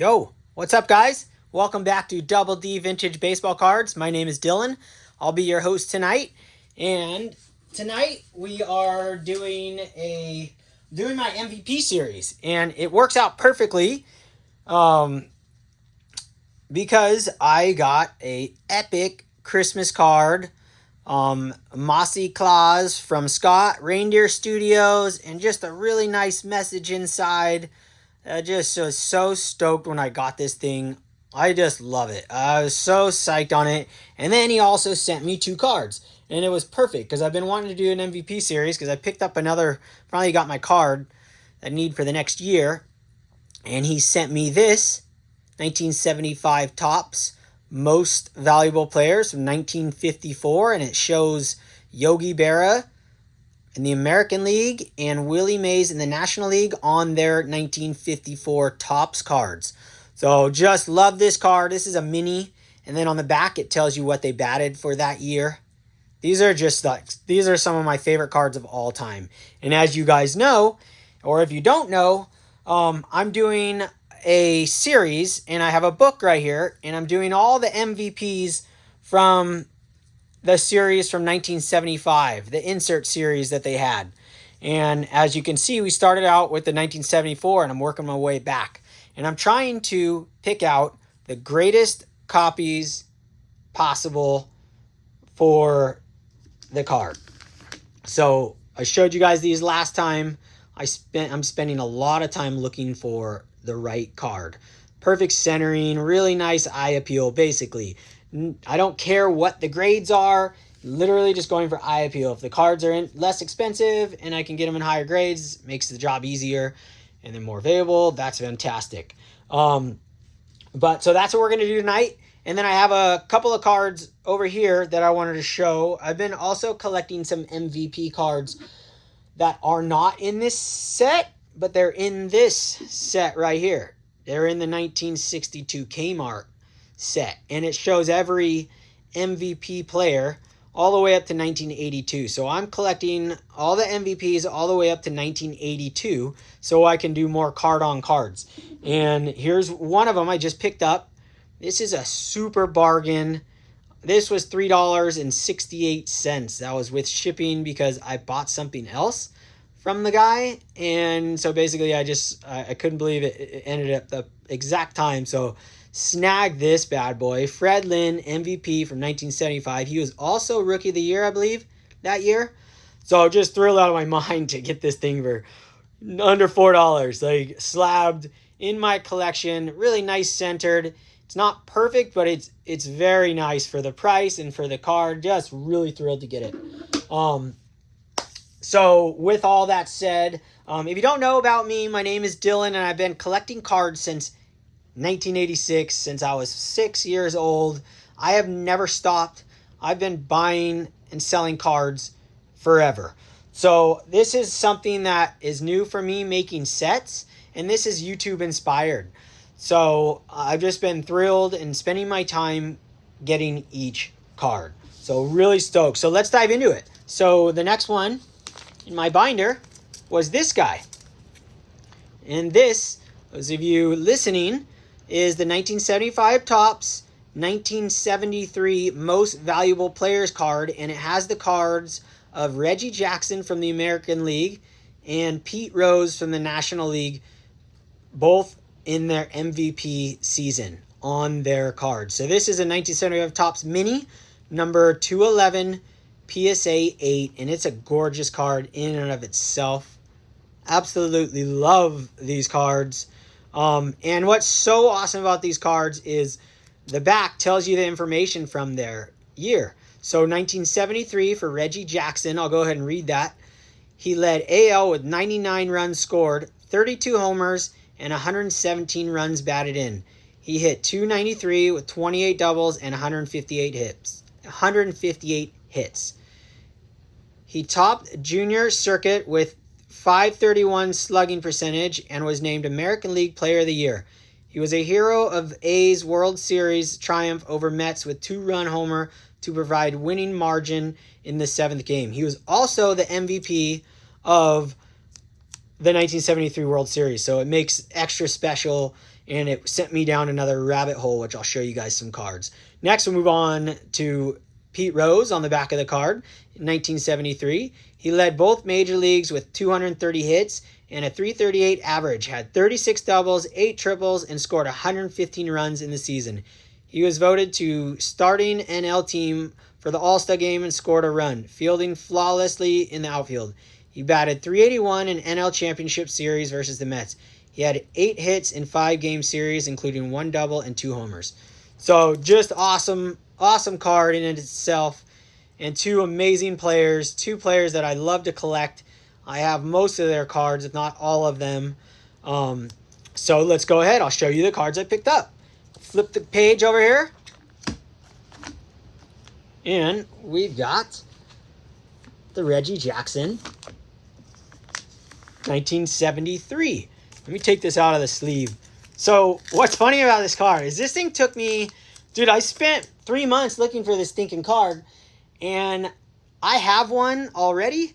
Yo, what's up, guys? Welcome back to Double D Vintage Baseball Cards. My name is Dylan. I'll be your host tonight, and tonight we are doing my MVP series, and it works out perfectly, because I got a epic Christmas card, Mossy Claus from Scott Reindeer Studios, and just a really nice message inside. I just was so stoked when I got this thing. I just love it. I was so psyched on it. And then he also sent me 2 cards. And it was perfect because I've been wanting to do an MVP series because I picked up finally got my card I need for the next year. And he sent me this 1975 Topps Most Valuable Players from 1954. And it shows Yogi Berra in the American League and Willie Mays in the National League on their 1954 Topps cards. So just love this card. This is a mini, and then on the back it tells you what they batted for that year. These are some of my favorite cards of all time. And as you guys know, or if you don't know, I'm doing a series, and I have a book right here, and I'm doing all the MVPs from the series from 1975, the insert series that they had. And as you can see, we started out with the 1974, and I'm working my way back. And I'm trying to pick out the greatest copies possible for the card. So I showed you guys these last time. I'm spending a lot of time looking for the right card. Perfect centering, really nice eye appeal, basically. I don't care what the grades are, literally just going for eye appeal. If the cards are less expensive and I can get them in higher grades, makes the job easier and then more available, that's fantastic. So that's what we're going to do tonight. And then I have a couple of cards over here that I wanted to show. I've been also collecting some MVP cards that are not in this set, but they're in this set right here. They're in the 1962 Kmart set, and it shows every MVP player all the way up to 1982. So I'm collecting all the MVPs all the way up to 1982 so I can do more card on cards. And here's one of them I just picked up. This is a super bargain. This was $3.68. That was with shipping because I bought something else from the guy, and so basically I couldn't believe it ended at the exact time. So snag this bad boy. Fred Lynn, MVP from 1975. He was also Rookie of the Year, I believe, that year. So just thrilled out of my mind to get this thing for under $4. Like, slabbed in my collection. Really nice centered. It's not perfect, but it's very nice for the price and for the card. Just really thrilled to get it. So with all that said, if you don't know about me, my name is Dylan, and I've been collecting cards since 1986, since I was 6 years old. I have never stopped. I've been buying and selling cards forever. So this is something that is new for me, making sets, and this is YouTube inspired. So I've just been thrilled and spending my time getting each card. So really stoked. So let's dive into it. So the next one in my binder was this guy. And this, those of you listening, is the 1975 Topps 1973 Most Valuable Players card, and it has the cards of Reggie Jackson from the American League and Pete Rose from the National League, both in their MVP season on their card. So this is a 1975 Topps Mini, number 211, PSA 8, and it's a gorgeous card in and of itself. Absolutely love these cards. And what's so awesome about these cards is the back tells you the information from their year. So 1973 for Reggie Jackson, I'll go ahead and read that. He led AL with 99 runs scored, 32 homers, and 117 runs batted in. He hit .293 with 28 doubles and 158 hits. He topped junior circuit with .531 slugging percentage and was named American League Player of the Year. He was a hero of A's World Series triumph over Mets with 2-run homer to provide winning margin in the 7th game. He was also the MVP of the 1973 World Series. So it makes extra special, and it sent me down another rabbit hole, which I'll show you guys some cards. Next, we'll move on to Pete Rose on the back of the card in 1973. He led both major leagues with 230 hits and a 338 average, had 36 doubles, 8 triples, and scored 115 runs in the season. He was voted to starting NL team for the All-Star game and scored a run, fielding flawlessly in the outfield. He batted .381 in NL Championship Series versus the Mets. He had 8 hits in 5-game series, including 1 double and 2 homers. So just awesome card in itself. And 2 amazing players, 2 players that I love to collect. I have most of their cards, if not all of them. So let's go ahead. I'll show you the cards I picked up. Flip the page over here. And we've got the Reggie Jackson 1973. Let me take this out of the sleeve. So what's funny about this card is this thing took me, dude, I spent 3 months looking for this stinking card, and I have one already,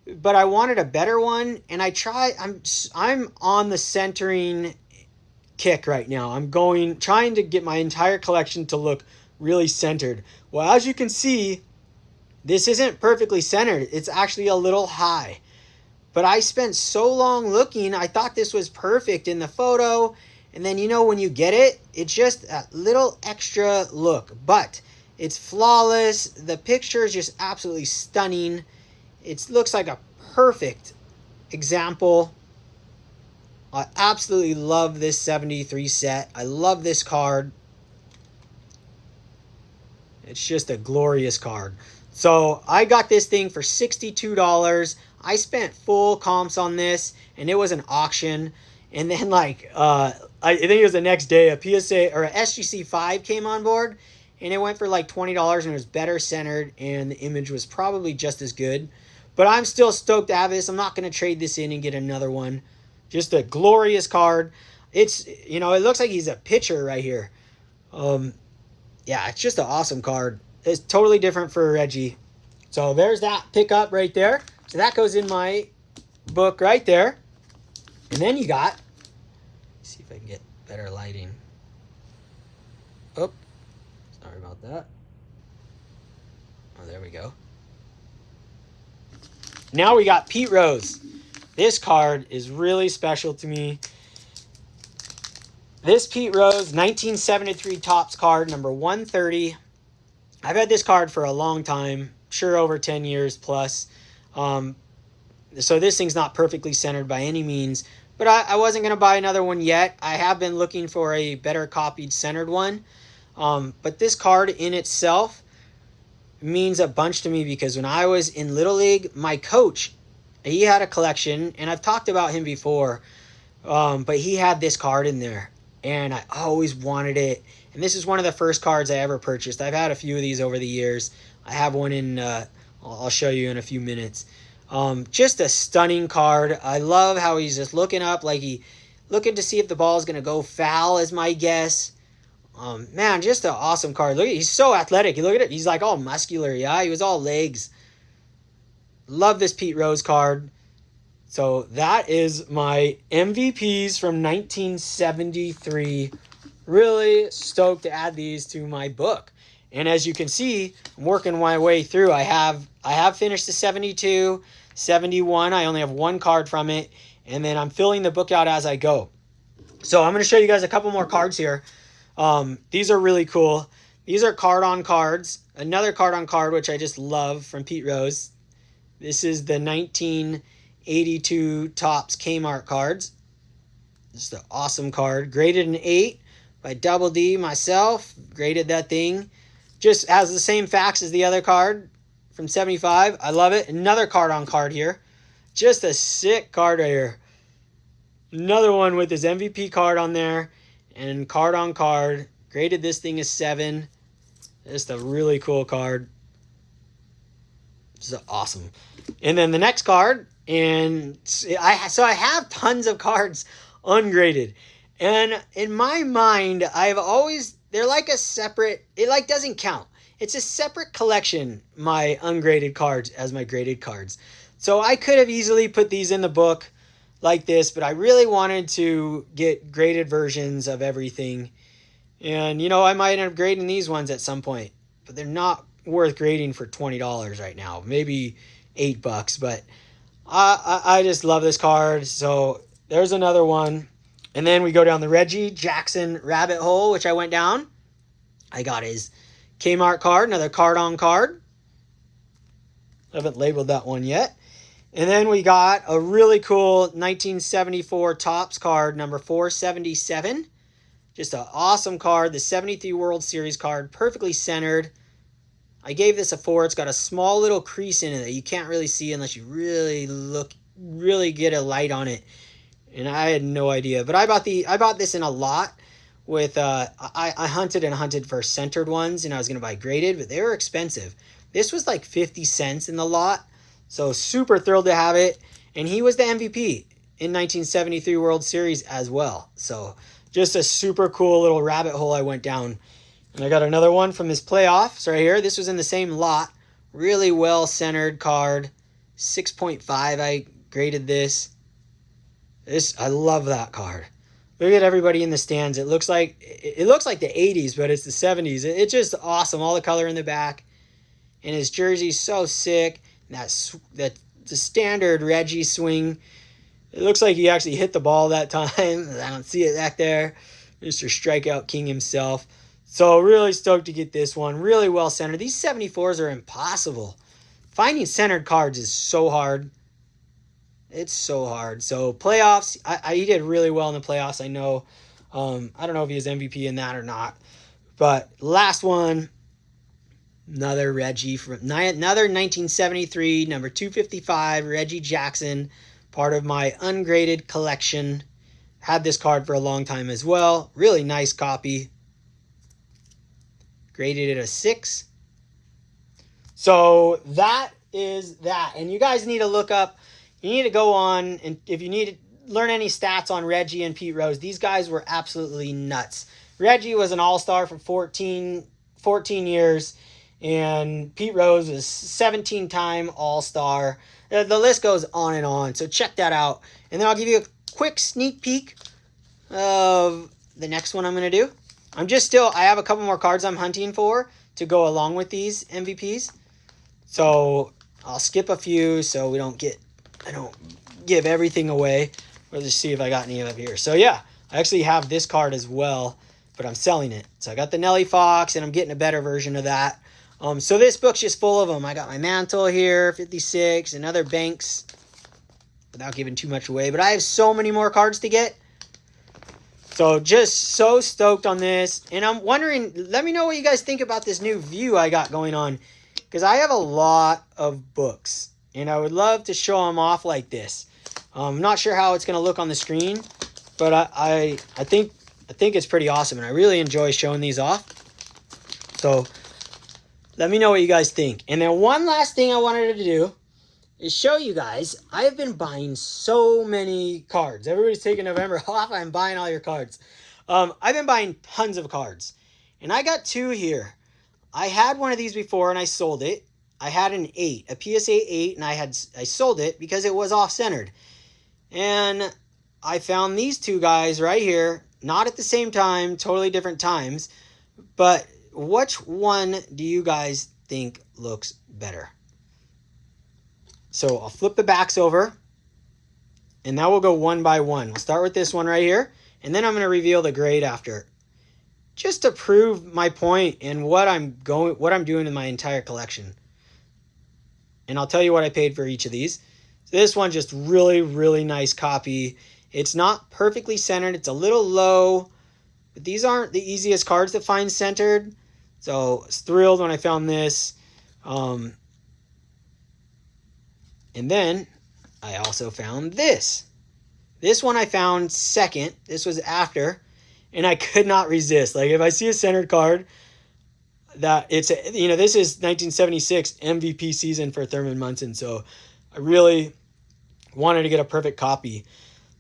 but I wanted a better one, and I'm on the centering kick right now. I'm trying to get my entire collection to look really centered. Well, as you can see, this isn't perfectly centered. It's actually a little high. But I spent so long looking, I thought this was perfect in the photo. And then, when you get it, it's just a little extra look. But it's flawless. The picture is just absolutely stunning. It looks like a perfect example. I absolutely love this 73 set. I love this card. It's just a glorious card. So I got this thing for $62. I spent full comps on this, and it was an auction. And then I think it was the next day, a PSA or a SGC 5 came on board, and it went for like $20, and it was better centered, and the image was probably just as good. But I'm still stoked to have this. I'm not going to trade this in and get another one. Just a glorious card. It's, it looks like he's a pitcher right here. Yeah, it's just an awesome card. It's totally different for Reggie. So there's that pickup right there. So that goes in my book right there. And then you got, let's see if I can get better lighting. Oh, sorry about that. Oh, there we go. Now we got Pete Rose. This card is really special to me. This Pete Rose 1973 Topps card, number 130. I've had this card for a long time, sure over 10 years plus. So this thing's not perfectly centered by any means, but I wasn't going to buy another one yet. I have been looking for a better copied centered one. But this card in itself means a bunch to me because when I was in Little League, my coach, he had a collection, and I've talked about him before, but he had this card in there, and I always wanted it. And this is one of the first cards I ever purchased. I've had a few of these over the years. I have one in, I'll show you in a few minutes. Just a stunning card. I love how he's just looking up, like looking to see if the ball is going to go foul is my guess. Man, just an awesome card. Look, he's so athletic. You look at it, he's like all muscular. Yeah, he was all legs. Love this Pete Rose card. So that is my MVPs from 1973. Really stoked to add these to my book. And as you can see, I'm working my way through. I have finished the 72, 71. I only have one card from it. And then I'm filling the book out as I go. So I'm going to show you guys a couple more cards here. These are really cool. These are card-on cards. Another card-on card, which I just love, from Pete Rose. This is the 1982 Topps Kmart cards. Just an awesome card. Graded an 8 by Double D myself. Graded that thing. Just has the same facts as the other card from 75. I love it. Another card-on card here. Just a sick card right here. Another one with his MVP card on there. And card-on card. Graded this thing as 7. Just a really cool card. This is awesome. And then the next card. And I have tons of cards ungraded. And in my mind, they're like a separate, it like doesn't count. It's a separate collection, my ungraded cards, as my graded cards. So I could have easily put these in the book, like this, but I really wanted to get graded versions of everything. And, you know, I might end up grading these ones at some point, but they're not worth grading for $20 right now. Maybe $8, but I just love this card. So there's another one. And then we go down the Reggie Jackson rabbit hole, which I went down. I got his Kmart card, another card-on card. I haven't labeled that one yet. And then we got a really cool 1974 Topps card, number 477. Just an awesome card. The 73 World Series card, perfectly centered. I gave this a 4. It's got a small little crease in it that you can't really see unless you really get a light on it. And I had no idea. But I bought this in a lot with I hunted for centered ones, and I was gonna buy graded, but they were expensive. This was like 50 cents in the lot. So super thrilled to have it. And he was the MVP in 1973 World Series as well. So just a super cool little rabbit hole I went down. And I got another one from his playoffs right here. This was in the same lot. Really well-centered card. 6.5 I graded this. I love that card. Look at everybody in the stands. It looks like the 80s, but it's the 70s. It's just awesome. All the color in the back. And his jersey's so sick. The standard Reggie swing. It looks like he actually hit the ball that time. I don't see it back there. Mr. Strikeout King himself. So really stoked to get this one. Really well centered. These 74s are impossible. Finding centered cards is so hard. It's so hard. So playoffs, he did really well in the playoffs. I know. I don't know if he was MVP in that or not. But last one, another Reggie from another 1973, number 255, Reggie Jackson, part of my ungraded collection. Had this card for a long time as well. Really nice copy. Graded it a 6. So that is that. And you guys need to look up, you need to go on, and if you need to learn any stats on Reggie and Pete Rose, these guys were absolutely nuts. Reggie was an all-star for 14 years, and Pete Rose was 17-time all-star. The list goes on and on, so check that out. And then I'll give you a quick sneak peek of the next one I'm going to do. I have a couple more cards I'm hunting for to go along with these MVPs. So I'll skip a few so I don't give everything away. We'll just see if I got any up here. So yeah, I actually have this card as well, but I'm selling it. So I got the Nelly Fox, and I'm getting a better version of that. So this book's just full of them. I got my Mantle here, 56, and other Banks, without giving too much away. But I have so many more cards to get. So just so stoked on this. And I'm wondering, let me know what you guys think about this new view I got going on. Because I have a lot of books, and I would love to show them off like this. I'm not sure how it's going to look on the screen, but I think it's pretty awesome, and I really enjoy showing these off. So let me know what you guys think. And then one last thing I wanted to do is show you guys, I have been buying so many cards. Everybody's taking November off. I'm buying all your cards. I've been buying tons of cards, and I got 2 here. I had one of these before, and I sold it. I had an 8, a PSA 8, and I sold it because it was off-centered. And I found these 2 guys right here, not at the same time, totally different times. But which one do you guys think looks better? So I'll flip the backs over, and now we'll go one by one. We'll start with this one right here, and then I'm going to reveal the grade after, just to prove my point and what I'm doing in my entire collection. And I'll tell you what I paid for each of these. So this one, just really, really nice copy. It's not perfectly centered. It's a little low, but these aren't the easiest cards to find centered. So I was thrilled when I found this. And then I also found this. This one I found second. This was after. And I could not resist. Like, if I see a centered card, this is 1976 MVP season for Thurman Munson. So I really wanted to get a perfect copy.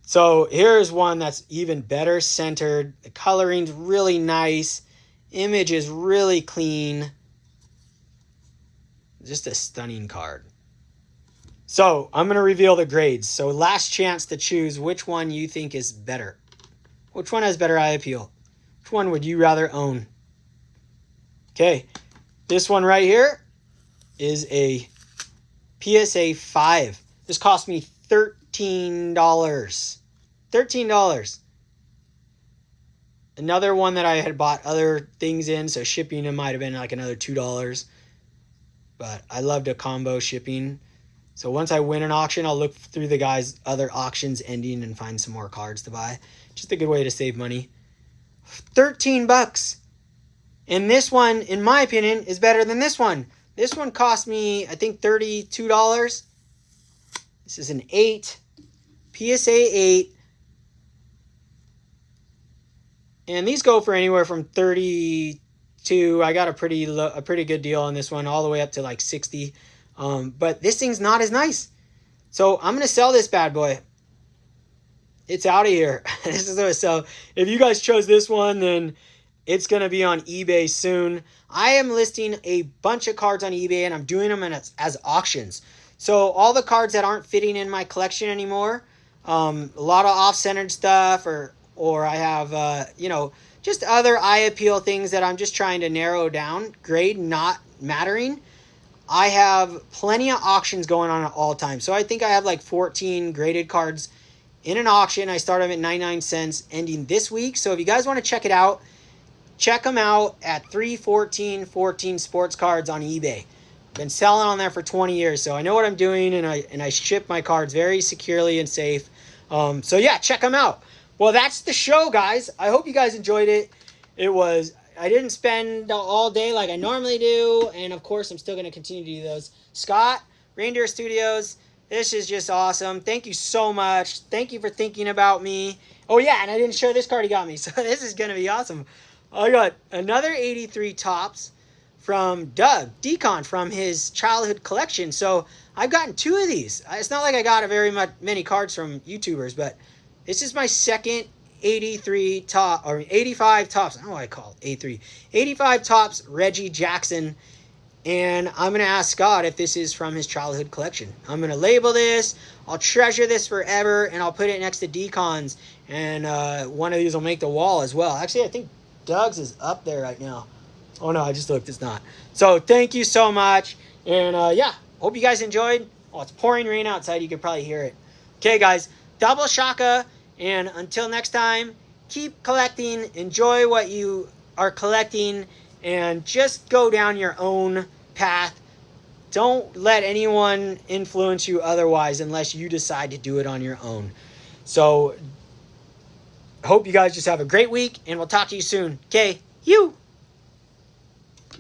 So here's one that's even better centered. The coloring's really nice. Image is really clean. Just a stunning card. So I'm going to reveal the grades. So last chance to choose which one you think is better. Which one has better eye appeal? Which one would you rather own? Okay, this one right here is a PSA 5. This cost me $13. $13. Another one that I had bought other things in, so shipping it might have been like another $2. But I loved a combo shipping. So once I win an auction, I'll look through the guys' other auctions ending and find some more cards to buy. Just a good way to save money. $13. And this one, in my opinion, is better than this one. This one cost me, I think, $32. This is an 8. PSA 8. And these go for anywhere from 32. I got a pretty good deal on this one, all the way up to like 60. But this thing's not as nice. So I'm going to sell this bad boy. It's out of here. So if you guys chose this one, then it's going to be on eBay soon. I am listing a bunch of cards on eBay, and I'm doing them as auctions. So all the cards that aren't fitting in my collection anymore, a lot of off-centered stuff, or I have, just other eye appeal things that I'm just trying to narrow down, grade not mattering. I have plenty of auctions going on at all times. So I think I have like 14 graded cards in an auction. I start them at 99 cents ending this week. So if you guys want to check it out, check them out at 314 Sports Cards on eBay. Been selling on there for 20 years, so I know what I'm doing, and I ship my cards very securely and safe. So yeah, check them out. Well, that's the show, guys. I hope you guys enjoyed it. I didn't spend all day like I normally do, and of course, I'm still going to continue to do those. Scott, Reindeer Studios, this is just awesome. Thank you so much. Thank you for thinking about me. Oh, yeah, and I didn't show this card he got me, so this is going to be awesome. I got another 83 Topps from Doug Decon from his childhood collection. So I've gotten 2 of these. It's not like I got many cards from YouTubers, but this is my second 83 top or 85 Topps. I don't know why I call it 83. 85 Topps Reggie Jackson. And I'm going to ask Scott if this is from his childhood collection. I'm going to label this. I'll treasure this forever, and I'll put it next to Decon's. And one of these will make the wall as well. Actually, I think Doug's is up there right now. Oh, no, I just looked. It's not. So thank you so much. And, hope you guys enjoyed. Oh, it's pouring rain outside. You can probably hear it. Okay, guys, double shaka. And until next time, keep collecting. Enjoy what you are collecting. And just go down your own path. Don't let anyone influence you otherwise unless you decide to do it on your own. So, hope you guys just have a great week, and we'll talk to you soon. Okay, you.